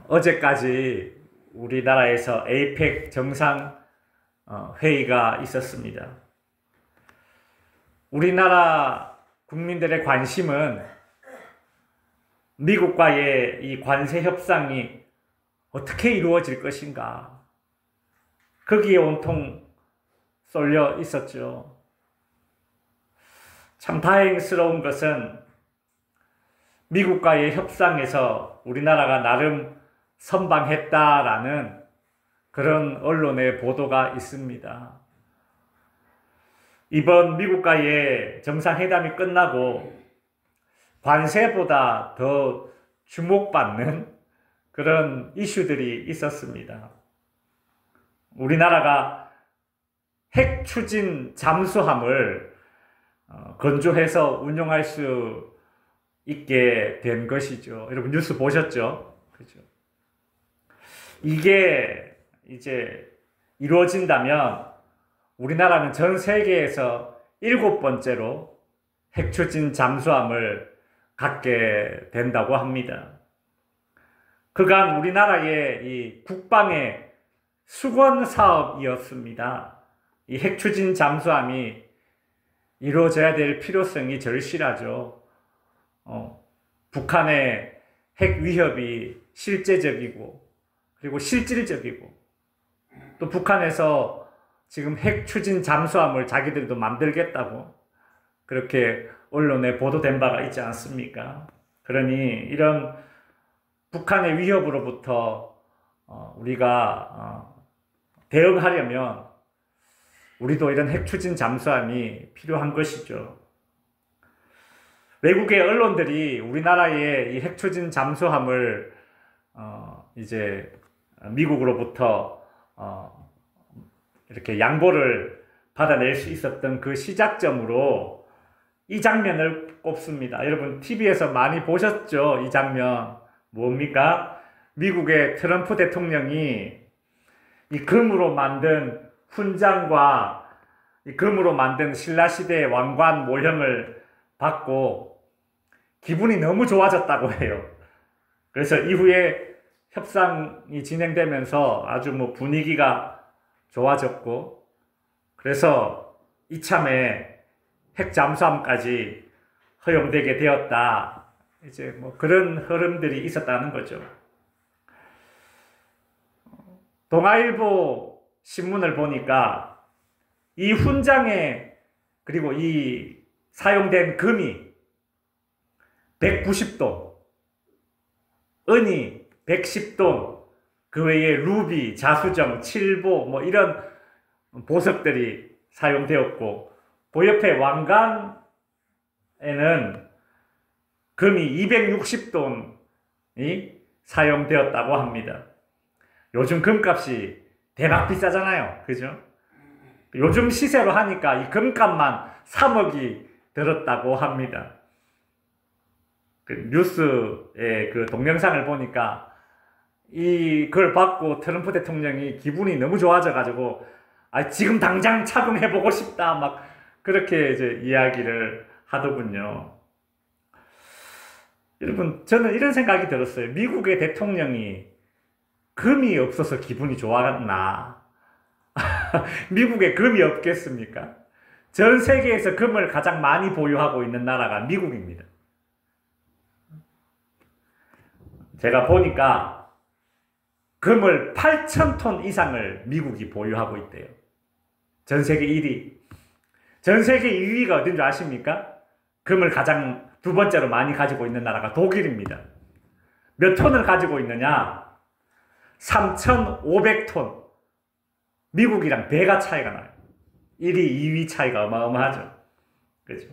어제까지 우리나라에서 에이펙 정상 회의가 있었습니다. 우리나라 국민들의 관심은 미국과의 이 관세 협상이 어떻게 이루어질 것인가, 거기에 온통 쏠려 있었죠. 참 다행스러운 것은 미국과의 협상에서 우리나라가 나름 선방했다라는 그런 언론의 보도가 있습니다. 이번 미국과의 정상회담이 끝나고 관세보다 더 주목받는 그런 이슈들이 있었습니다. 우리나라가 핵 추진 잠수함을 건조해서 운용할 수 있게 된 것이죠. 여러분 뉴스 보셨죠? 그죠? 이게 이제 이루어진다면 우리나라는 전 세계에서 7번째로 핵 추진 잠수함을 갖게 된다고 합니다. 그간 우리나라의 이 국방의 수건 사업이었습니다. 이 핵 추진 잠수함이 이루어져야 될 필요성이 절실하죠. 북한의 핵 위협이 실제적이고 그리고 실질적이고, 또 북한에서 지금 핵 추진 잠수함을 자기들도 만들겠다고 그렇게 언론에 보도된 바가 있지 않습니까? 그러니 이런 북한의 위협으로부터 우리가 대응하려면 우리도 이런 핵 추진 잠수함이 필요한 것이죠. 외국의 언론들이 우리나라의 이 핵 추진 잠수함을 이제 미국으로부터 이렇게 양보를 받아낼 수 있었던 그 시작점으로 이 장면을 꼽습니다. 여러분 TV에서 많이 보셨죠? 이 장면 뭡니까? 미국의 트럼프 대통령이 이 금으로 만든 훈장과 이 금으로 만든 신라시대 왕관 모형을 받고 기분이 너무 좋아졌다고 해요. 그래서 이후에 협상이 진행되면서 아주 분위기가 좋아졌고, 그래서 이참에 핵 잠수함까지 허용되게 되었다. 이제 그런 흐름들이 있었다는 거죠. 동아일보 신문을 보니까 이 훈장에 그리고 이 사용된 금이 190돈, 은이 110돈, 그 외에 루비, 자수정, 칠보 이런 보석들이 사용되었고, 그 옆에 왕관에는 금이 260돈이 사용되었다고 합니다. 요즘 금값이 대박 비싸잖아요. 그죠? 요즘 시세로 하니까 이 금값만 3억이 들었다고 합니다. 그 뉴스의 그 동영상을 보니까 이걸 받고 트럼프 대통령이 기분이 너무 좋아져가지고 지금 당장 착용해보고 싶다 막 그렇게 이제 이야기를 하더군요. 여러분 저는 이런 생각이 들었어요. 미국의 대통령이 금이 없어서 기분이 좋았나? 미국에 금이 없겠습니까? 전 세계에서 금을 가장 많이 보유하고 있는 나라가 미국입니다. 제가 보니까 금을 8,000톤 이상을 미국이 보유하고 있대요. 전 세계 1위. 전 세계 2위가 어딘 줄 아십니까? 금을 가장 두 번째로 많이 가지고 있는 나라가 독일입니다. 몇 톤을 가지고 있느냐? 3,500톤. 미국이랑 배가 차이가 나요. 1위, 2위 차이가 어마어마하죠. 그죠?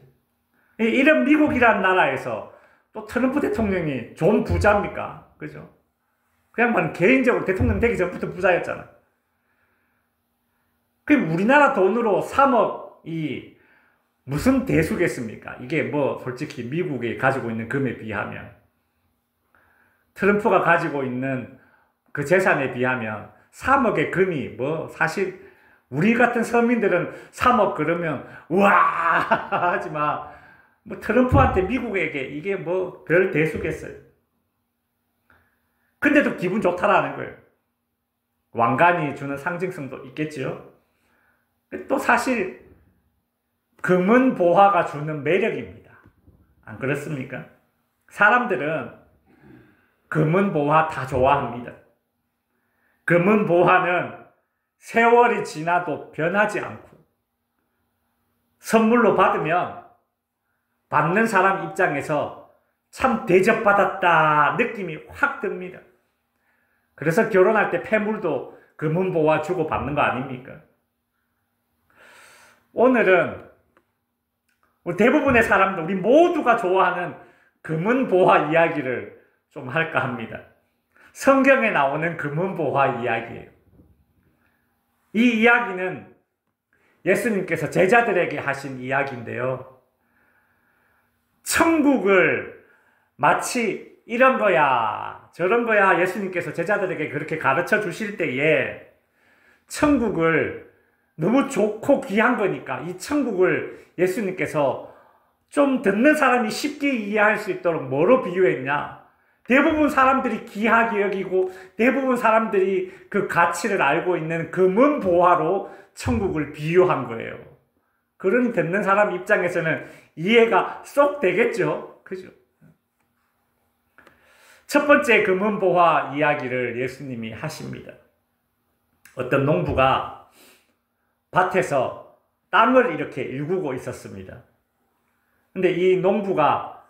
이런 미국이란 나라에서 또 트럼프 대통령이 좀 부자입니까? 그죠? 그냥 개인적으로 대통령 되기 전부터 부자였잖아. 그 우리나라 돈으로 3억이 무슨 대수겠습니까? 이게 솔직히 미국이 가지고 있는 금에 비하면, 트럼프가 가지고 있는 그 재산에 비하면 3억의 금이 사실 우리 같은 서민들은 3억 그러면 우와 하지만 트럼프한테 미국에게 이게 별 대수겠어요. 근데도 기분 좋다라는 거예요. 왕관이 주는 상징성도 있겠지요. 또 사실 금은 보화가 주는 매력입니다. 안 그렇습니까? 사람들은 금은 보화 다 좋아합니다. 금은 보화는 세월이 지나도 변하지 않고 선물로 받으면 받는 사람 입장에서 참 대접받았다 느낌이 확 듭니다. 그래서 결혼할 때 폐물도 금은 보화 주고 받는 거 아닙니까? 오늘은 대부분의 사람들, 우리 모두가 좋아하는 금은 보화 이야기를 좀 할까 합니다. 성경에 나오는 금은 보화 이야기예요. 이 이야기는 예수님께서 제자들에게 하신 이야기인데요. 천국을 마치 이런 거야, 저런 거야 예수님께서 제자들에게 그렇게 가르쳐 주실 때에 천국을 너무 좋고 귀한 거니까 이 천국을 예수님께서 좀 듣는 사람이 쉽게 이해할 수 있도록 뭐로 비유했냐? 대부분 사람들이 귀하게 여기고 대부분 사람들이 그 가치를 알고 있는 금은 보화로 천국을 비유한 거예요. 그러니 듣는 사람 입장에서는 이해가 쏙 되겠죠? 그죠? 첫 번째 금은 보화 이야기를 예수님이 하십니다. 어떤 농부가 밭에서 땅을 이렇게 일구고 있었습니다. 근데 이 농부가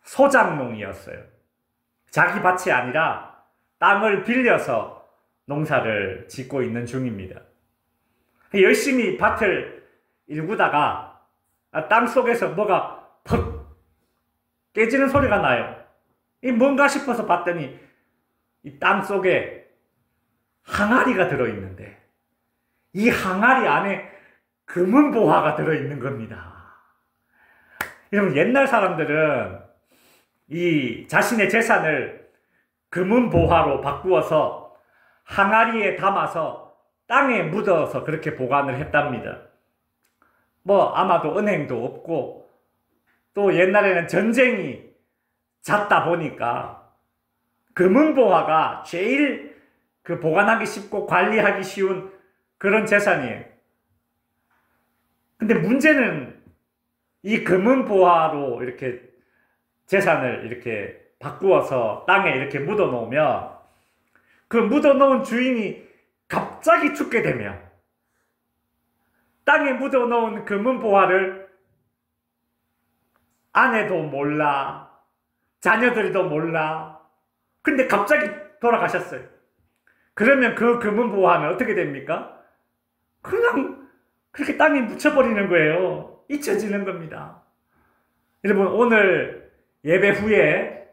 소작농이었어요. 자기 밭이 아니라 땅을 빌려서 농사를 짓고 있는 중입니다. 열심히 밭을 일구다가 땅 속에서 뭐가 퍽 깨지는 소리가 나요. 이 뭔가 싶어서 봤더니 이 땅 속에 항아리가 들어있는데 이 항아리 안에 금은 보화가 들어있는 겁니다. 여러분, 옛날 사람들은 이 자신의 재산을 금은 보화로 바꾸어서 항아리에 담아서 땅에 묻어서 그렇게 보관을 했답니다. 뭐 아마도 은행도 없고 또 옛날에는 전쟁이 잦다 보니까 금은 보화가 제일 그 보관하기 쉽고 관리하기 쉬운 그런 재산이에요. 근데 문제는 이 금은 보화로 이렇게 재산을 이렇게 바꾸어서 땅에 이렇게 묻어 놓으면 그 묻어 놓은 주인이 갑자기 죽게 되면 땅에 묻어 놓은 금은 보화를 아내도 몰라, 자녀들도 몰라. 근데 갑자기 돌아가셨어요. 그러면 그 금은 보화는 어떻게 됩니까? 그냥 그렇게 땅에 묻혀버리는 거예요. 잊혀지는 겁니다. 여러분, 오늘 예배 후에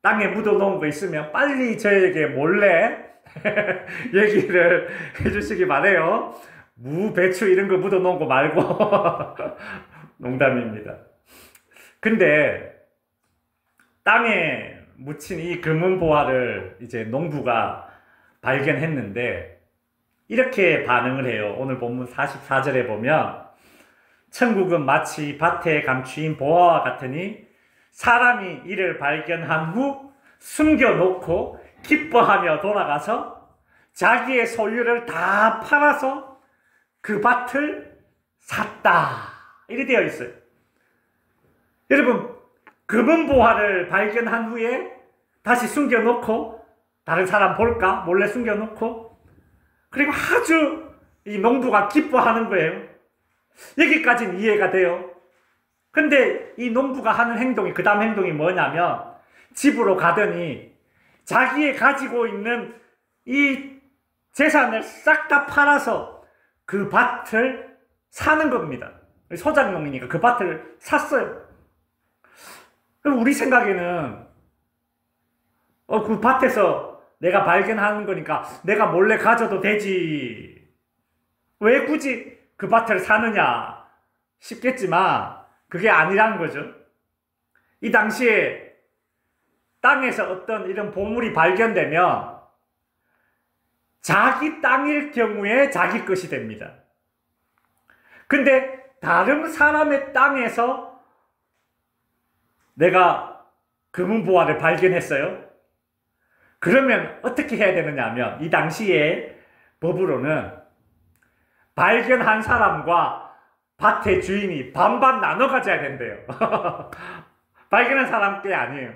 땅에 묻어놓은 거 있으면 빨리 저에게 몰래 얘기를 해주시기 바래요. 무, 배추 이런 거 묻어놓은 거 말고 농담입니다. 근데 땅에 묻힌 이 금은 보화를 이제 농부가 발견했는데 이렇게 반응을 해요. 오늘 본문 44절에 보면 천국은 마치 밭에 감추인 보화와 같으니 사람이 이를 발견한 후 숨겨놓고 기뻐하며 돌아가서 자기의 소유를 다 팔아서 그 밭을 샀다. 이렇게 되어 있어요. 여러분, 금은 보화를 발견한 후에 다시 숨겨놓고 다른 사람 볼까? 몰래 숨겨놓고 그리고 아주 이 농부가 기뻐하는 거예요. 여기까지는 이해가 돼요. 근데 이 농부가 하는 행동이, 그 다음 행동이 뭐냐면 집으로 가더니 자기의 가지고 있는 이 재산을 싹 다 팔아서 그 밭을 사는 겁니다. 소작농이니까 그 밭을 샀어요. 그럼 우리 생각에는 그 밭에서 내가 발견하는 거니까 내가 몰래 가져도 되지. 왜 굳이 그 밭을 사느냐 싶겠지만 그게 아니라는 거죠. 이 당시에 땅에서 어떤 이런 보물이 발견되면 자기 땅일 경우에 자기 것이 됩니다. 근데 다른 사람의 땅에서 내가 금은 보화를 발견했어요. 그러면 어떻게 해야 되느냐 하면 이 당시에 법으로는 발견한 사람과 밭의 주인이 반반 나눠 가져야 된대요. 발견한 사람 게 아니에요.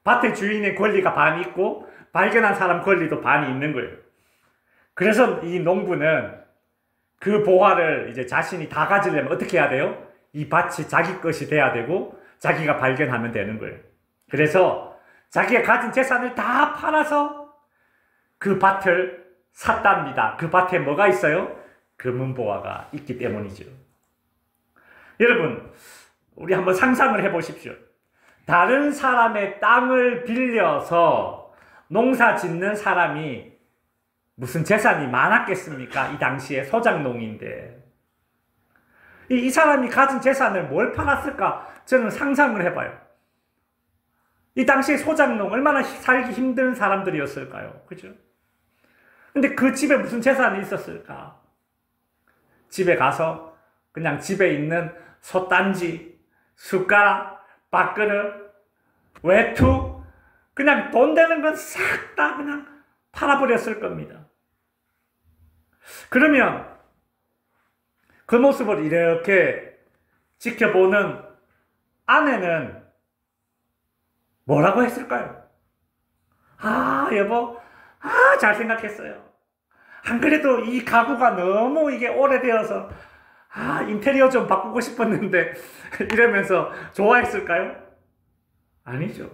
밭의 주인의 권리가 반 있고 발견한 사람 권리도 반이 있는 거예요. 그래서 이 농부는 그 보화를 이제 자신이 다 가지려면 어떻게 해야 돼요? 이 밭이 자기 것이 돼야 되고 자기가 발견하면 되는 거예요. 그래서 자기가 가진 재산을 다 팔아서 그 밭을 샀답니다. 그 밭에 뭐가 있어요? 금은보화가 있기 때문이죠. 여러분, 우리 한번 상상을 해보십시오. 다른 사람의 땅을 빌려서 농사 짓는 사람이 무슨 재산이 많았겠습니까? 이 당시에 소작농인데. 이 사람이 가진 재산을 뭘 팔았을까? 저는 상상을 해봐요. 이 당시에 소작농 얼마나 살기 힘든 사람들이었을까요? 그죠? 근데 그 집에 무슨 재산이 있었을까? 집에 가서 그냥 집에 있는 솥단지, 숟가락, 밥그릇, 외투, 그냥 돈 되는 건 싹 다 그냥 팔아버렸을 겁니다. 그러면 그 모습을 이렇게 지켜보는 아내는 뭐라고 했을까요? 아, 여보, 잘 생각했어요. 안 그래도 이 가구가 너무 이게 오래되어서 인테리어 좀 바꾸고 싶었는데 이러면서 좋아했을까요? 아니죠.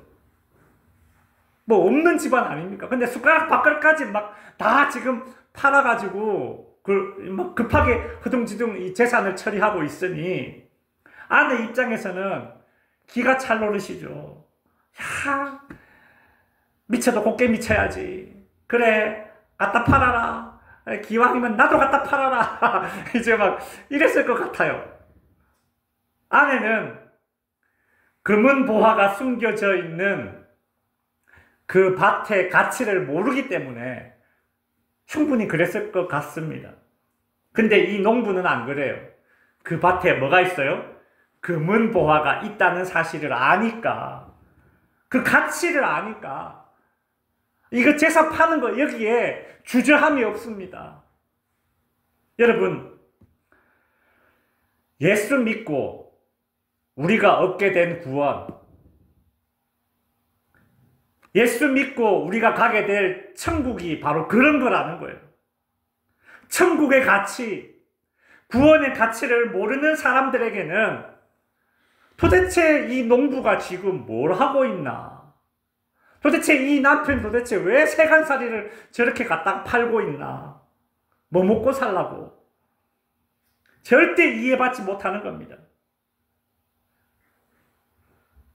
뭐 없는 집안 아닙니까? 근데 숟가락 밥그릇까지 막 다 지금 팔아가지고 막 급하게 허둥지둥 이 재산을 처리하고 있으니 아내 입장에서는 기가 찰 노릇이죠. 야, 미쳐도 곱게 미쳐야지. 그래, 갖다 팔아라. 기왕이면 나도 갖다 팔아라. 이제 막 이랬을 것 같아요. 아내는 금은 보화가 숨겨져 있는 그 밭의 가치를 모르기 때문에 충분히 그랬을 것 같습니다. 근데 이 농부는 안 그래요. 그 밭에 뭐가 있어요? 금은 보화가 있다는 사실을 아니까, 그 가치를 아니까 이거 재산 파는 거 여기에 주저함이 없습니다. 여러분, 예수 믿고 우리가 얻게 된 구원, 예수 믿고 우리가 가게 될 천국이 바로 그런 거라는 거예요. 천국의 가치, 구원의 가치를 모르는 사람들에게는 도대체 이 농부가 지금 뭘 하고 있나? 도대체 이 남편 도대체 왜 세간살이를 저렇게 갖다 팔고 있나? 뭐 먹고 살라고? 절대 이해받지 못하는 겁니다.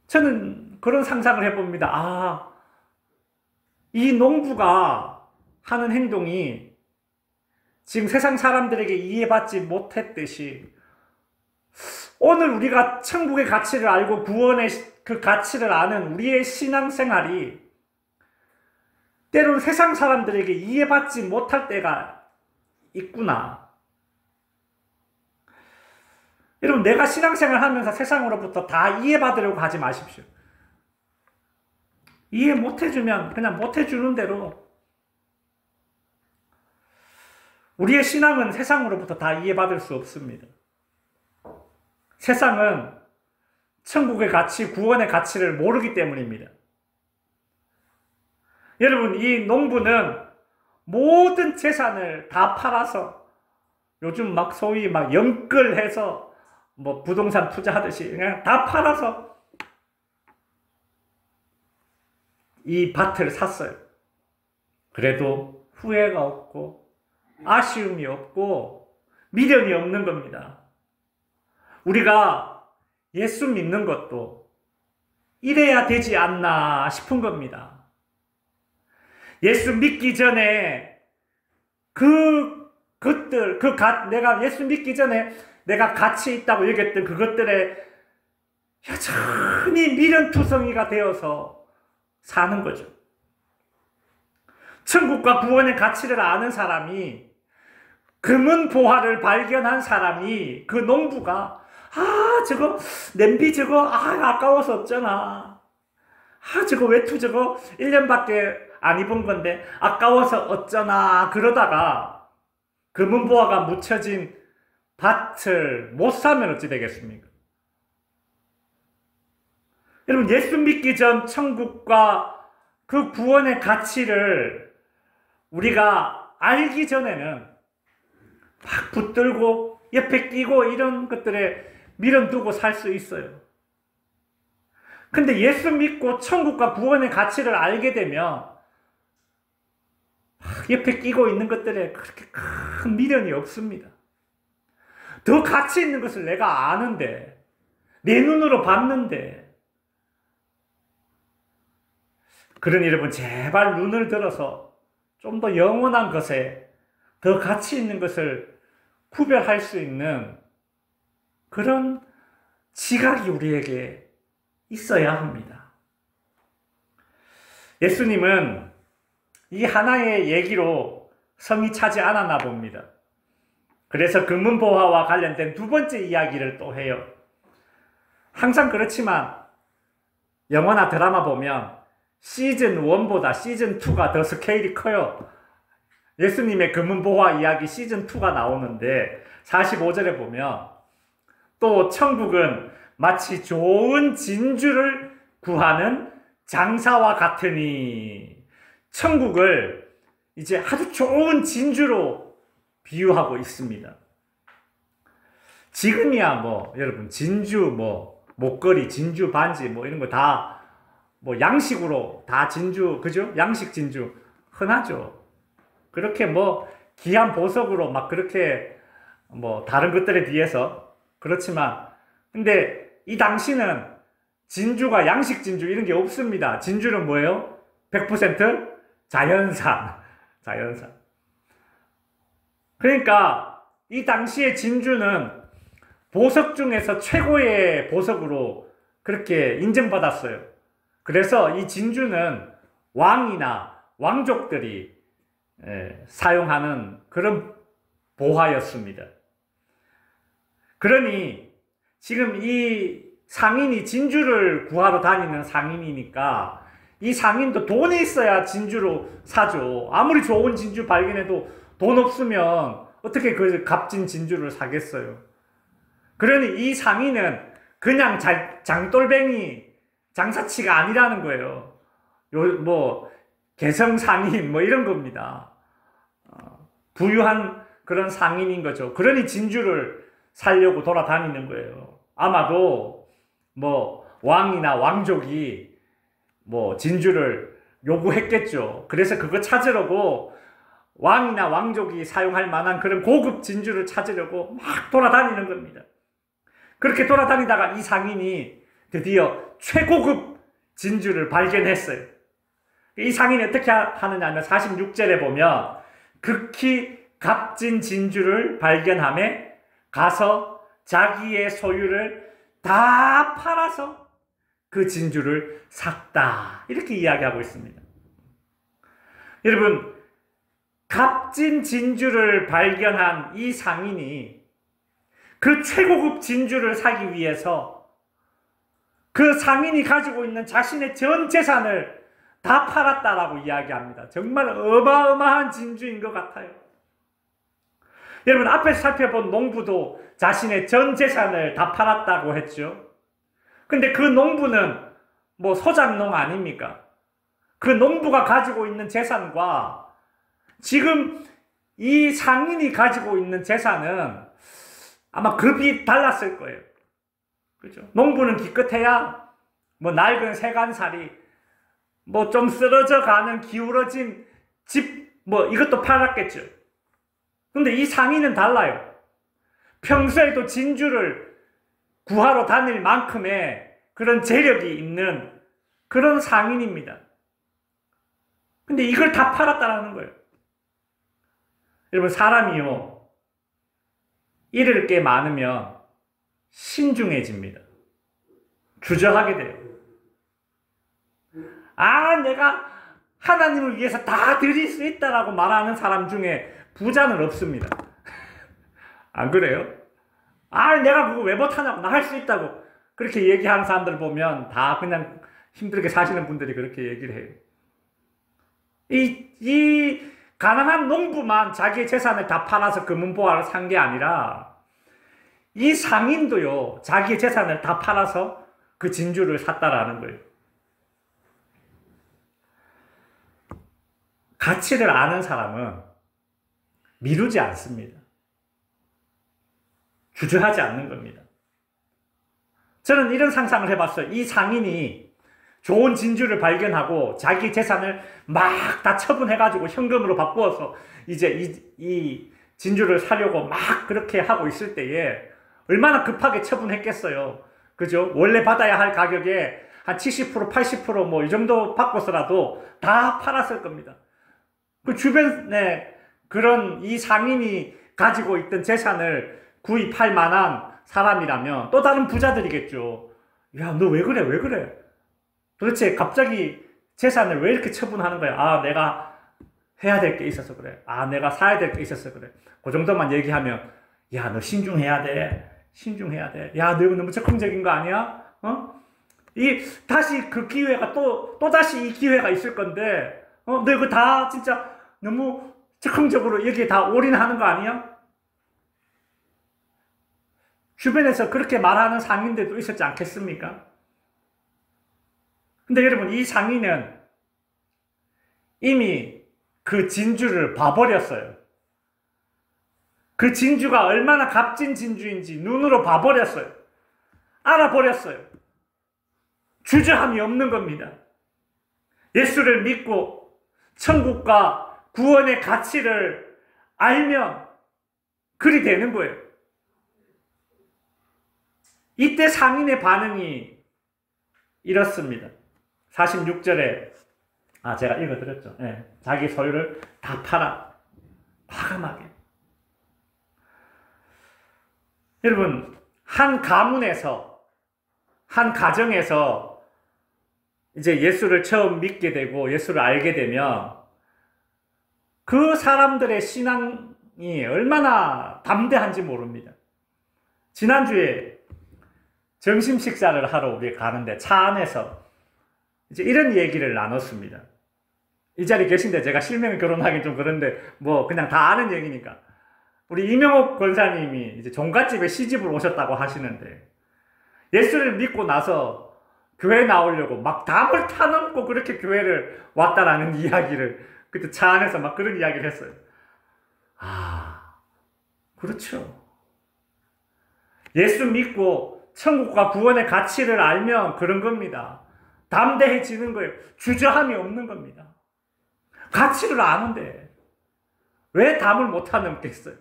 저는 그런 상상을 해봅니다. 이 농부가 하는 행동이 지금 세상 사람들에게 이해받지 못했듯이 오늘 우리가 천국의 가치를 알고 구원의 그 가치를 아는 우리의 신앙생활이 때로는 세상 사람들에게 이해받지 못할 때가 있구나. 여러분, 내가 신앙생활 하면서 세상으로부터 다 이해받으려고 하지 마십시오. 이해 못해주면 그냥 못해주는 대로. 우리의 신앙은 세상으로부터 다 이해받을 수 없습니다. 세상은 천국의 가치, 구원의 가치를 모르기 때문입니다. 여러분, 이 농부는 모든 재산을 다 팔아서 요즘 막 소위 막 영끌해서 뭐 부동산 투자하듯이 그냥 다 팔아서 이 밭을 샀어요. 그래도 후회가 없고 아쉬움이 없고 미련이 없는 겁니다. 우리가 예수 믿는 것도 이래야 되지 않나 싶은 겁니다. 예수 믿기 전에 내가 예수 믿기 전에 내가 가치 있다고 여겼던 그것들에 여전히 미련투성이가 되어서 사는 거죠. 천국과 구원의 가치를 아는 사람이, 금은 보화를 발견한 사람이, 그 농부가 저거 냄비 저거 아까워서 어쩌나, 저거 외투 저거 1년밖에 안 입은 건데 아까워서 어쩌나 그러다가 금은보화가 묻혀진 밭을 못 사면 어찌 되겠습니까? 여러분, 예수 믿기 전 천국과 그 구원의 가치를 우리가 알기 전에는 막 붙들고 옆에 끼고 이런 것들에 밀어두고 살 수 있어요. 근데 예수 믿고 천국과 구원의 가치를 알게 되면 옆에 끼고 있는 것들에 그렇게 큰 미련이 없습니다. 더 가치 있는 것을 내가 아는데, 내 눈으로 봤는데, 그러니 여러분, 제발 눈을 들어서 좀 더 영원한 것에 더 가치 있는 것을 구별할 수 있는 그런 지각이 우리에게 있어야 합니다. 예수님은 이 하나의 얘기로 성이 차지 않았나 봅니다. 그래서 금은보화와 관련된 두 번째 이야기를 또 해요. 항상 그렇지만 영화나 드라마 보면 시즌 1보다 시즌 2가 더 스케일이 커요. 예수님의 금은보화 이야기 시즌 2가 나오는데 45절에 보면 또 천국은 마치 좋은 진주를 구하는 장사와 같으니, 천국을 이제 아주 좋은 진주로 비유하고 있습니다. 지금이야 여러분 진주 목걸이, 진주 반지 이런 거 다 양식으로 다 진주, 그죠? 양식 진주 흔하죠. 그렇게 귀한 보석으로 막 그렇게 다른 것들에 비해서 그렇지만, 근데 이 당시는 진주가 양식 진주 이런 게 없습니다. 진주는 뭐예요? 100% 자연산. 그러니까 이 당시의 진주는 보석 중에서 최고의 보석으로 그렇게 인정받았어요. 그래서 이 진주는 왕이나 왕족들이 사용하는 그런 보화였습니다. 그러니 지금 이 상인이 진주를 구하러 다니는 상인이니까 이 상인도 돈이 있어야 진주로 사죠. 아무리 좋은 진주 발견해도 돈 없으면 어떻게 그 값진 진주를 사겠어요. 그러니 이 상인은 그냥 장돌뱅이 장사치가 아니라는 거예요. 개성 상인 이런 겁니다. 부유한 그런 상인인 거죠. 그러니 진주를 살려고 돌아다니는 거예요. 아마도 왕이나 왕족이 진주를 요구했겠죠. 그래서 그거 찾으려고 왕이나 왕족이 사용할 만한 그런 고급 진주를 찾으려고 막 돌아다니는 겁니다. 그렇게 돌아다니다가 이 상인이 드디어 최고급 진주를 발견했어요. 이 상인이 어떻게 하느냐 하면 46절에 보면 극히 값진 진주를 발견하며 가서 자기의 소유를 다 팔아서 그 진주를 샀다. 이렇게 이야기하고 있습니다. 여러분, 값진 진주를 발견한 이 상인이 그 최고급 진주를 사기 위해서 그 상인이 가지고 있는 자신의 전 재산을 다 팔았다라고 이야기합니다. 정말 어마어마한 진주인 것 같아요. 여러분, 앞에서 살펴본 농부도 자신의 전 재산을 다 팔았다고 했죠. 근데 그 농부는 소작농 아닙니까? 그 농부가 가지고 있는 재산과 지금 이 상인이 가지고 있는 재산은 아마 급이 달랐을 거예요. 그죠? 농부는 기껏해야 낡은 세간살이 좀 쓰러져 가는 기울어진 집 이것도 팔았겠죠. 근데 이 상인은 달라요. 평소에도 진주를 구하러 다닐 만큼의 그런 재력이 있는 그런 상인입니다. 근데 이걸 다 팔았다라는 거예요. 여러분, 사람이요, 잃을 게 많으면 신중해집니다. 주저하게 돼요. 내가 하나님을 위해서 다 드릴 수 있다라고 말하는 사람 중에 부자는 없습니다. 안 그래요? 내가 그거 왜 못하냐고, 나 할 수 있다고 그렇게 얘기하는 사람들 보면 다 그냥 힘들게 사시는 분들이 그렇게 얘기를 해요. 이 가난한 농부만 자기의 재산을 다 팔아서 금은보화를 산 게 아니라 이 상인도요, 자기의 재산을 다 팔아서 그 진주를 샀다라는 거예요. 가치를 아는 사람은 미루지 않습니다. 주저하지 않는 겁니다. 저는 이런 상상을 해봤어요. 이 상인이 좋은 진주를 발견하고 자기 재산을 막 다 처분해가지고 현금으로 바꾸어서 이제 이 진주를 사려고 막 그렇게 하고 있을 때에 얼마나 급하게 처분했겠어요. 그죠? 원래 받아야 할 가격에 한 70%, 80% 뭐 이 정도 바꿔서라도 다 팔았을 겁니다. 그 주변에 그런 이 상인이 가지고 있던 재산을 구입할 만한 사람이라면 또 다른 부자들이겠죠. 야, 너 왜 그래? 왜 그래? 도대체 갑자기 재산을 왜 이렇게 처분하는 거야? 아, 내가 해야 될 게 있어서 그래. 아, 내가 사야 될 게 있어서 그래. 그 정도만 얘기하면, 야, 너 신중해야 돼. 신중해야 돼. 야, 너 이거 너무 적극적인 거 아니야? 다시 그 기회가 또 다시 이 기회가 있을 건데, 너 이거 다 진짜 너무 적극적으로 여기에 다 올인하는 거 아니야? 주변에서 그렇게 말하는 상인들도 있었지 않겠습니까? 근데 여러분, 이 상인은 이미 그 진주를 봐버렸어요. 그 진주가 얼마나 값진 진주인지 눈으로 봐버렸어요. 알아버렸어요. 주저함이 없는 겁니다. 예수를 믿고 천국과 구원의 가치를 알면 그리 되는 거예요. 이때 상인의 반응이 이렇습니다. 46절에 제가 읽어드렸죠. 네, 자기 소유를 다 팔아. 과감하게. 여러분, 한 가문에서, 한 가정에서 이제 예수를 처음 믿게 되고 예수를 알게 되면 그 사람들의 신앙이 얼마나 담대한지 모릅니다. 지난주에 점심 식사를 하러 우리 가는데 차 안에서 이제 이런 얘기를 나눴습니다. 이 자리에 계신데 제가 실명 결혼하긴 좀 그런데 뭐 그냥 다 아는 얘기니까. 우리 이명옥 권사님이 이제 종갓집에 시집을 오셨다고 하시는데 예수를 믿고 나서 교회 나오려고 막 담을 타넘고 그렇게 교회를 왔다라는 이야기를 그때 차 안에서 막 그런 이야기를 했어요. 아, 그렇죠. 예수 믿고 천국과 구원의 가치를 알면 그런 겁니다. 담대해지는 거예요. 주저함이 없는 겁니다. 가치를 아는데 왜 담을 못 타넘겠어요?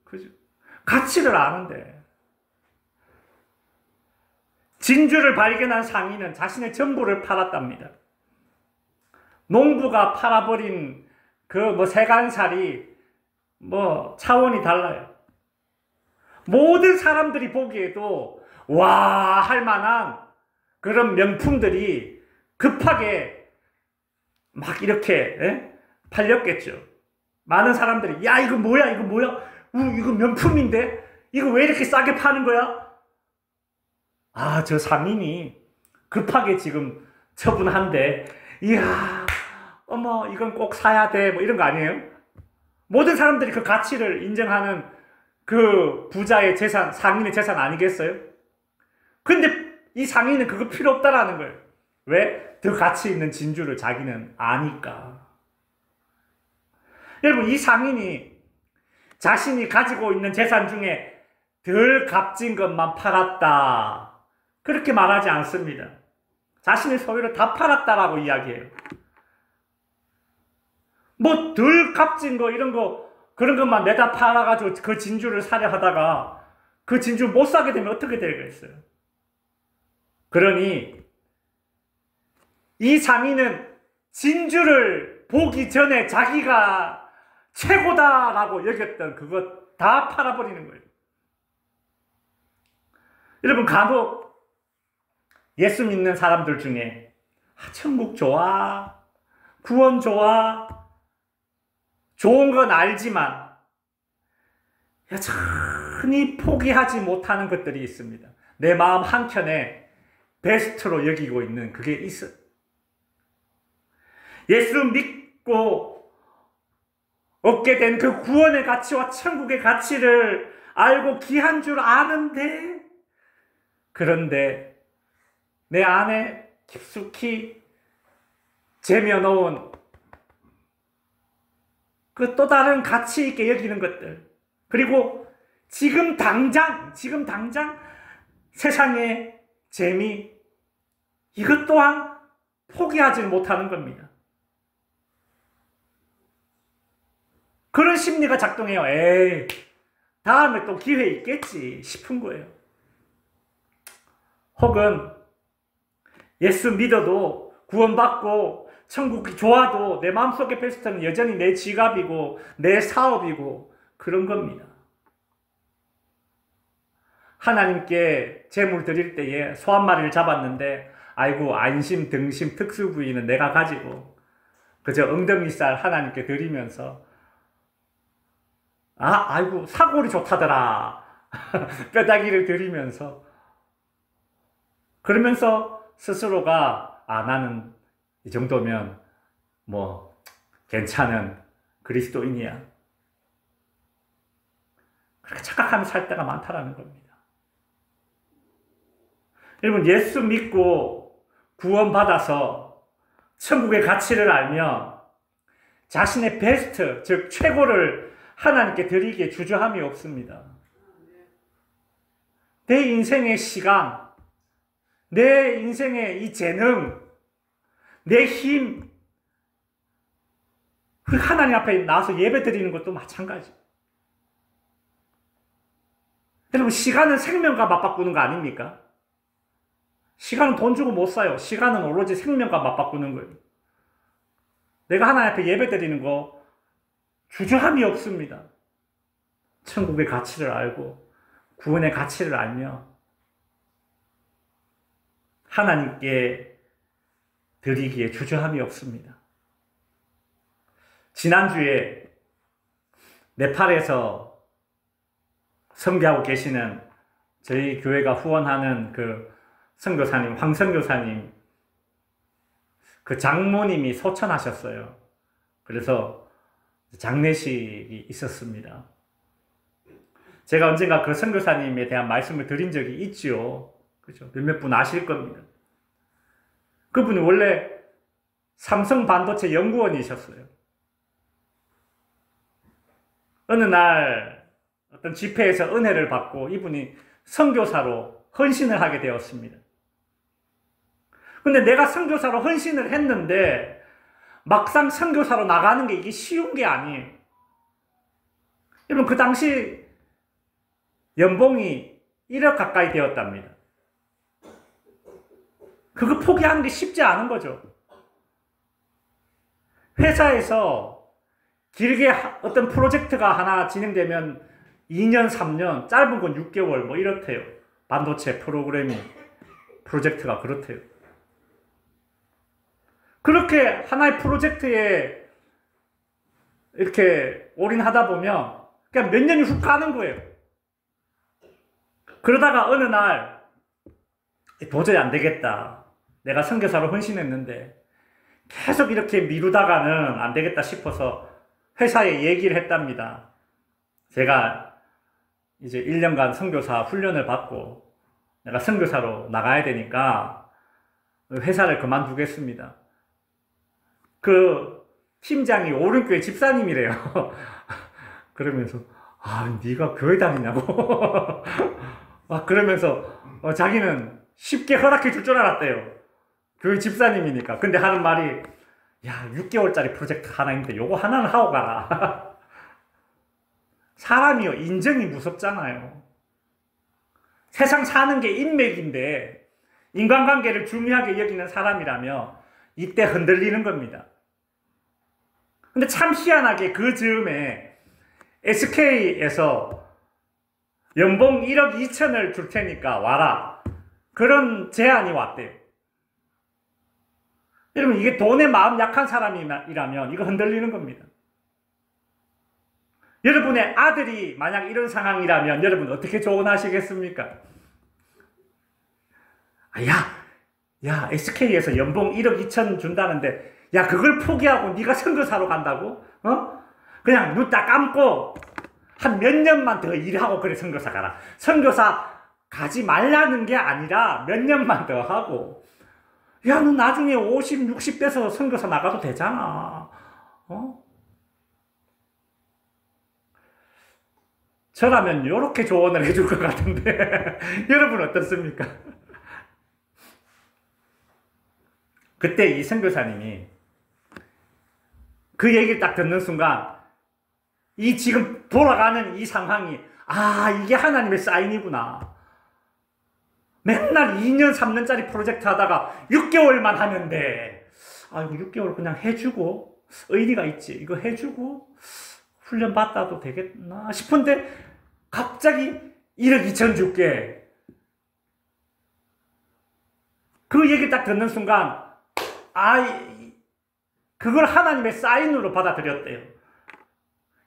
그죠? 가치를 아는데. 진주를 발견한 상인은 자신의 전부를 팔았답니다. 농부가 팔아버린 그 세간살이 차원이 달라요. 모든 사람들이 보기에도 와 할 만한 그런 명품들이 급하게 막 이렇게 팔렸겠죠. 많은 사람들이 야 이거 뭐야 이거 뭐야 이거 명품인데 이거 왜 이렇게 싸게 파는 거야? 아, 저 상인이 급하게 지금 처분한데 이야 어머 이건 꼭 사야 돼 뭐 이런 거 아니에요? 모든 사람들이 그 가치를 인정하는 그 부자의 재산, 상인의 재산 아니겠어요? 근데 이 상인은 그거 필요 없다라는 거예요. 왜? 더 가치 있는 진주를 자기는 아니까. 여러분, 이 상인이 자신이 가지고 있는 재산 중에 덜 값진 것만 팔았다. 그렇게 말하지 않습니다. 자신의 소유를 다 팔았다라고 이야기해요. 덜 값진 거, 이런 거, 그런 것만 내다 팔아가지고 그 진주를 사려 하다가 그 진주 못 사게 되면 어떻게 되겠어요? 그러니 이 상인은 진주를 보기 전에 자기가 최고다라고 여겼던 그거 다 팔아버리는 거예요. 여러분, 간혹 예수 믿는 사람들 중에 천국 좋아, 구원 좋아, 좋은 건 알지만 여전히 포기하지 못하는 것들이 있습니다. 내 마음 한켠에 베스트로 여기고 있는 그게 있어. 예수 믿고 얻게 된 그 구원의 가치와 천국의 가치를 알고 귀한 줄 아는데, 그런데 내 안에 깊숙이 재며놓은 그 또 다른 가치 있게 여기는 것들, 그리고 지금 당장 세상의 재미, 이것 또한 포기하지 못하는 겁니다. 그런 심리가 작동해요. 에이, 다음에 또 기회 있겠지 싶은 거예요. 혹은 예수 믿어도 구원받고 천국이 좋아도 내 마음속의 베스트는 여전히 내 지갑이고 내 사업이고 그런 겁니다. 하나님께 제물 드릴 때에 소 한 마리를 잡았는데, 아이고 안심 등심 특수 부위는 내가 가지고 그저 엉덩이살 하나님께 드리면서, 아이고 사골이 좋다더라 뼈다귀를 드리면서, 그러면서 스스로가 나는 이 정도면 뭐 괜찮은 그리스도인이야, 그렇게 착각하며 살 때가 많다라는 겁니다. 여러분, 예수 믿고 구원받아서 천국의 가치를 알며 자신의 베스트, 즉 최고를 하나님께 드리기에 주저함이 없습니다. 내 인생의 시간, 내 인생의 이 재능, 내 힘, 그리고 하나님 앞에 나와서 예배 드리는 것도 마찬가지. 여러분, 시간은 생명과 맞바꾸는 거 아닙니까? 시간은 돈 주고 못 사요. 시간은 오로지 생명과 맞바꾸는 거예요. 내가 하나님 앞에 예배 드리는 거 주저함이 없습니다. 천국의 가치를 알고 구원의 가치를 알며 하나님께 드리기에 주저함이 없습니다. 지난주에 네팔에서 선교하고 계시는 저희 교회가 후원하는 그 선교사님, 황 선교사님, 그 장모님이 소천하셨어요. 그래서 장례식이 있었습니다. 제가 언젠가 그 선교사님에 대한 말씀을 드린 적이 있죠. 그죠? 몇몇 분 아실 겁니다. 그분이 원래 삼성 반도체 연구원이셨어요. 어느 날 어떤 집회에서 은혜를 받고 이분이 선교사로 헌신을 하게 되었습니다. 근데 내가 선교사로 헌신을 했는데 막상 선교사로 나가는 게 이게 쉬운 게 아니에요. 여러분, 그 당시 연봉이 1억 가까이 되었답니다. 그거 포기하는 게 쉽지 않은 거죠. 회사에서 길게 어떤 프로젝트가 하나 진행되면 2년, 3년, 짧은 건 6개월 뭐 이렇대요. 반도체 프로그래밍 프로젝트가 그렇대요. 그렇게 하나의 프로젝트에 이렇게 올인하다 보면 그냥 몇 년이 훅 가는 거예요. 그러다가 어느 날 도저히 안 되겠다. 내가 선교사로 헌신했는데 계속 이렇게 미루다가는 안 되겠다 싶어서 회사에 얘기를 했답니다. 제가 이제 1년간 선교사 훈련을 받고 내가 선교사로 나가야 되니까 회사를 그만두겠습니다. 그 팀장이 오른교회 집사님이래요. 그러면서 네가 교회 다니냐고. 그러면서 자기는 쉽게 허락해 줄 줄 알았대요. 교회 집사님이니까. 근데 하는 말이, 6개월짜리 프로젝트 하나 있는데 요거 하나는 하고 가라. 사람이요, 인정이 무섭잖아요. 세상 사는 게 인맥인데 인간관계를 중요하게 여기는 사람이라면 이때 흔들리는 겁니다. 근데 참 희한하게 그 즈음에 SK에서 연봉 1억 2천을 줄 테니까 와라. 그런 제안이 왔대요. 여러분, 이게 돈에 마음 약한 사람이라면 이거 흔들리는 겁니다. 여러분의 아들이 만약 이런 상황이라면 여러분 어떻게 조언하시겠습니까? 야, SK에서 연봉 1억 2천 준다는데, 야, 그걸 포기하고 네가 선교사로 간다고? 그냥 눈 딱 감고 한 몇 년만 더 일하고 그래 선교사 가라. 선교사 가지 말라는 게 아니라 몇 년만 더 하고, 야, 너 나중에 50, 60 돼서 선교사 나가도 되잖아. 저라면 이렇게 조언을 해줄 것 같은데 여러분 어떻습니까? 그때 이 선교사님이 그 얘기를 딱 듣는 순간 이 지금 돌아가는 이 상황이, 아, 이게 하나님의 사인이구나. 맨날 2년, 3년짜리 프로젝트 하다가 6개월만 하는데, 아, 이거 6개월 그냥 해주고, 의리가 있지. 이거 해주고, 훈련 받아도 되겠나 싶은데, 갑자기 1억 2천 줄게. 그 얘기 딱 듣는 순간, 아, 그걸 하나님의 사인으로 받아들였대요.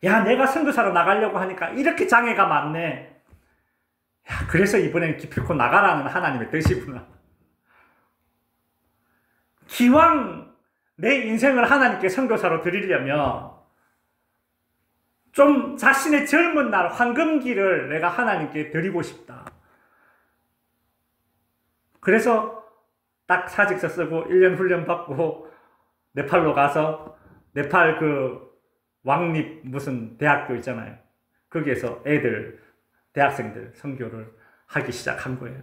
야, 내가 선교사로 나가려고 하니까 이렇게 장애가 많네. 야, 그래서 이번엔 기필코 나가라는 하나님의 뜻이구나. 기왕 내 인생을 하나님께 선교사로 드리려면 좀 자신의 젊은 날 황금기를 내가 하나님께 드리고 싶다. 그래서 딱 사직서 쓰고 1년 훈련 받고 네팔로 가서 네팔 그 왕립 무슨 대학교 있잖아요. 거기에서 애들, 대학생들 선교를 하기 시작한 거예요.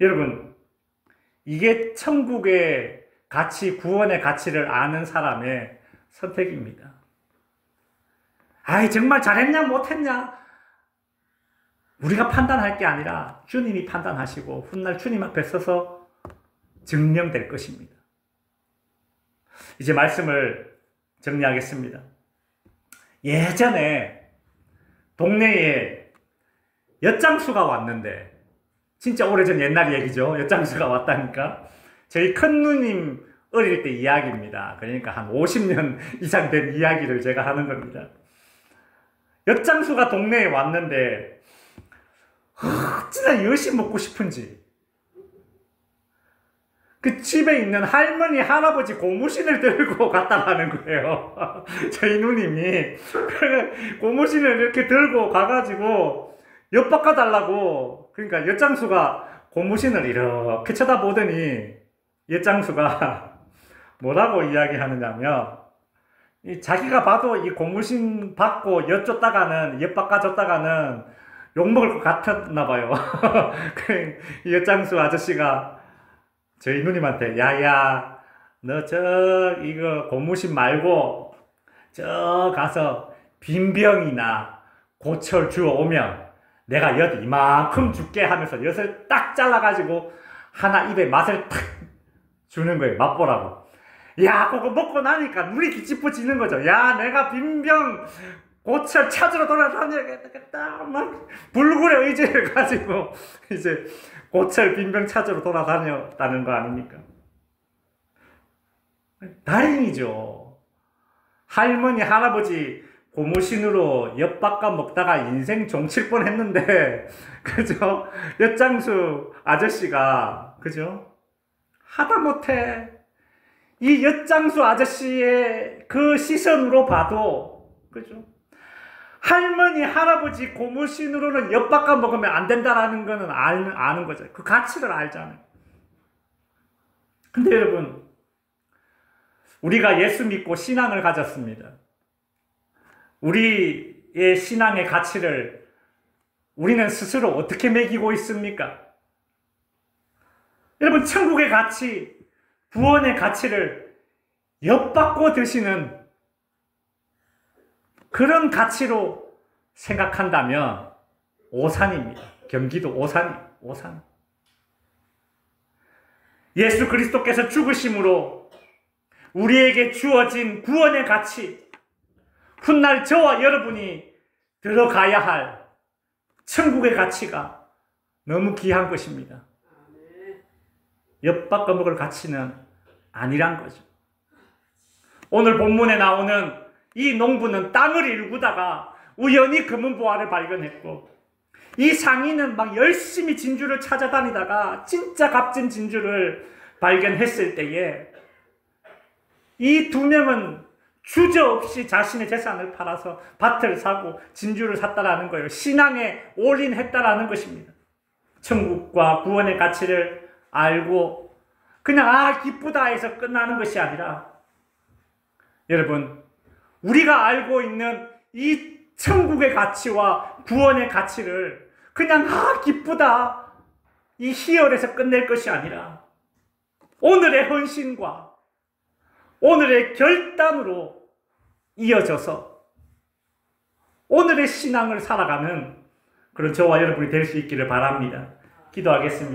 여러분, 이게 천국의 가치, 구원의 가치를 아는 사람의 선택입니다. 아이, 정말 잘했냐, 못했냐? 우리가 판단할 게 아니라 주님이 판단하시고 훗날 주님 앞에 서서 증명될 것입니다. 이제 말씀을 정리하겠습니다. 예전에 동네에 엿장수가 왔는데, 진짜 오래전 옛날 얘기죠. 엿장수가 왔다니까. 저희 큰 누님 어릴 때 이야기입니다. 그러니까 한 50년 이상 된 이야기를 제가 하는 겁니다. 엿장수가 동네에 왔는데 진짜 엿이 먹고 싶은지 그 집에 있는 할머니, 할아버지 고무신을 들고 갔다 가는 거예요. 저희 누님이 고무신을 이렇게 들고 가가지고 엿 바꿔달라고. 그러니까 엿장수가 고무신을 이렇게 쳐다보더니 엿장수가 뭐라고 이야기하느냐면, 자기가 봐도 이 고무신 받고 엿 줬다가는, 엿 바꿔줬다가는 욕먹을 것 같았나 봐요. 이 엿장수 아저씨가 저희 누님한테, 야야, 너 이거 고무신 말고 저 가서 빈병이나 고철 주워 오면 내가 엿 이만큼 줄게 하면서 엿을 딱 잘라가지고 하나 입에 맛을 탁 주는 거예요. 맛보라고. 야, 그거 먹고 나니까 눈이 뒤집어지는 거죠. 야, 내가 빈병 고철 찾으러 돌아다녀야겠다. 막 불굴의 의지를 가지고 이제 고철 빈병 찾으러 돌아다녔다는 거 아닙니까? 다행이죠. 할머니, 할아버지 고무신으로 엿 바꿔 먹다가 인생 종칠 뻔 했는데, 그죠? 엿장수 아저씨가, 그죠? 하다못해 이 엿장수 아저씨의 그 시선으로 봐도, 그죠? 할머니, 할아버지 고무신으로는 엿 바꿔 먹으면 안 된다라는 거는 아는 거죠. 그 가치를 알잖아요. 근데 여러분, 우리가 예수 믿고 신앙을 가졌습니다. 우리의 신앙의 가치를 우리는 스스로 어떻게 매기고 있습니까? 여러분, 천국의 가치, 구원의 가치를 엿바꿔 드시는 그런 가치로 생각한다면 오산입니다. 경기도 오산. 예수 그리스도께서 죽으심으로 우리에게 주어진 구원의 가치, 훗날 저와 여러분이 들어가야 할 천국의 가치가 너무 귀한 것입니다. 엿바꿔 먹을 가치는 아니란 거죠. 오늘 본문에 나오는 이 농부는 땅을 일구다가 우연히 금은보화를 발견했고, 이 상인은 막 열심히 진주를 찾아다니다가 진짜 값진 진주를 발견했을 때에 이 두 명은 주저없이 자신의 재산을 팔아서 밭을 사고 진주를 샀다라는 거예요. 신앙에 올인했다라는 것입니다. 천국과 구원의 가치를 알고 그냥 기쁘다 해서 끝나는 것이 아니라, 여러분, 우리가 알고 있는 이 천국의 가치와 구원의 가치를 그냥 기쁘다 이 희열에서 끝낼 것이 아니라 오늘의 헌신과 오늘의 결단으로 이어져서 오늘의 신앙을 살아가는 그런 저와 여러분이 될 수 있기를 바랍니다. 기도하겠습니다.